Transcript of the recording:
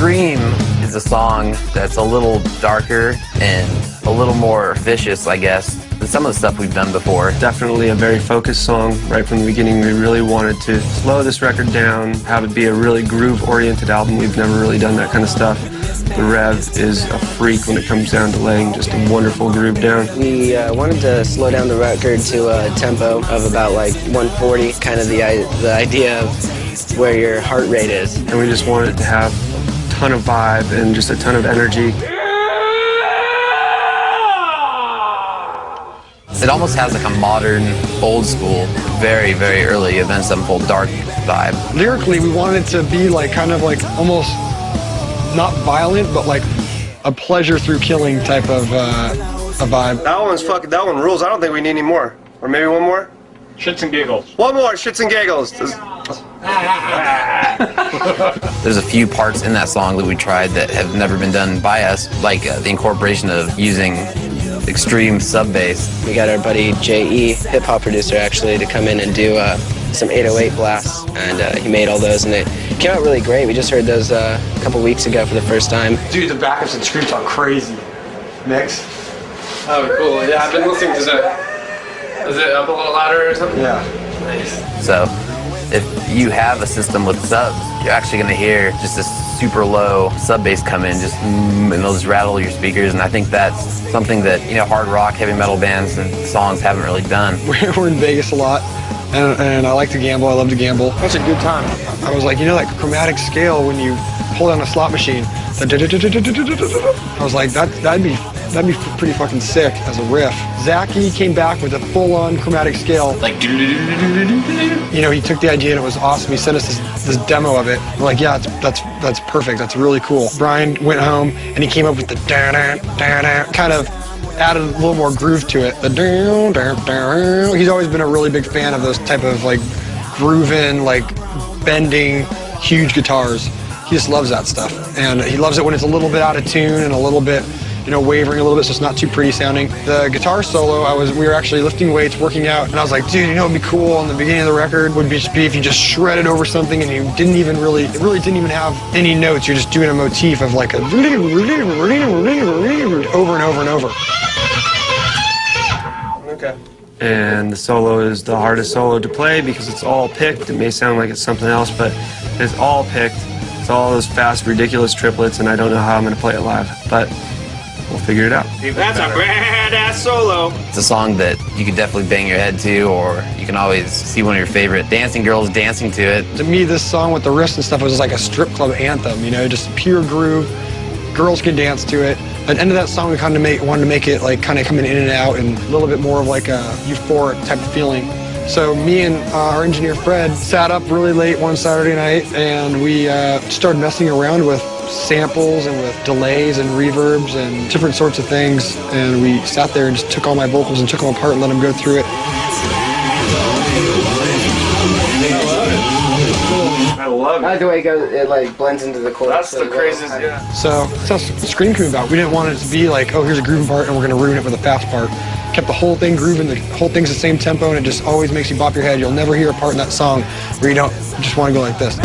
Scream is a song that's a little darker and a little more vicious, I guess, than some of the stuff we've done before. Definitely a very focused song. Right from the beginning, we really wanted to slow this record down, have it be a really groove-oriented album. We've never really done that kind of stuff. The Rev is a freak when it comes down to laying just a wonderful groove down. We wanted to slow down the record to a tempo of about like 140, kind of the idea of where your heart rate is. And we just wanted it to have a ton of vibe and just a ton of energy. It almost has like a modern, old school, very, very early Avenged Sevenfold dark vibe. Lyrically, we wanted it to be like kind of like almost not violent, but like a pleasure through killing type of a vibe. That one rules. I don't think we need any more. Or maybe one more? Shits and giggles. One more, shits and giggles. There's a few parts in that song that we tried that have never been done by us, like the incorporation of using extreme sub bass. We got our buddy J.E., hip-hop producer actually, to come in and do some 808 blasts, and he made all those, and it came out really great. We just heard those a couple weeks ago for the first time. Dude, the backups and screams are crazy. Mix? Oh, cool. Yeah, I've been listening to that. Is it up a little louder or something? Yeah. Nice. So if you have a system with subs, you're actually going to hear just this super low sub bass come in, and they'll just rattle your speakers, and I think that's something that, you know, hard rock, heavy metal bands and songs haven't really done. We're in Vegas a lot, and I like to gamble. I love to gamble. That's a good time. I was like, you know, like chromatic scale when you pull down a slot machine. I was like, that'd be pretty fucking sick as a riff. Zachy came back with a full-on chromatic scale. Like, you know, he took the idea and it was awesome. He sent us this demo of it. We're like, yeah, that's perfect. That's really cool. Brian went home and he came up with the kind of added a little more groove to it. The he's always been a really big fan of those type of like grooving, like bending, huge guitars. He just loves that stuff, and he loves it when it's a little bit out of tune and a little bit, you know, wavering a little bit, so it's not too pretty sounding. The guitar solo, we were actually lifting weights, working out, and I was like, dude, you know, it'd be cool on the beginning of the record would be if you just shredded over something and you didn't even really, it really didn't even have any notes. You're just doing a motif of like a over and over and over. Okay. And the solo is the hardest solo to play because it's all picked. It may sound like it's something else, but it's all picked. It's all those fast, ridiculous triplets, and I don't know how I'm going to play it live, but we'll figure it out. That's a badass solo. It's a song that you could definitely bang your head to, or you can always see one of your favorite dancing girls dancing to it. To me, this song with the riffs and stuff was like a strip club anthem, you know, just pure groove. Girls can dance to it. At the end of that song, we kind of wanted to make it like kind of coming in and out and a little bit more of like a euphoric type of feeling. So me and our engineer Fred sat up really late one Saturday night and we started messing around with samples and with delays and reverbs and different sorts of things, and we sat there and just took all my vocals and took them apart and let them go through it. I love it. I like the way it like blends into the chorus. That's the craziest, yeah. So that's how Scream came about. We didn't want it to be like, oh, here's a grooving part and we're gonna ruin it with a fast part. Kept the whole thing grooving, the whole thing's the same tempo, and it just always makes you bop your head. You'll never hear a part in that song where you don't just want to go like this.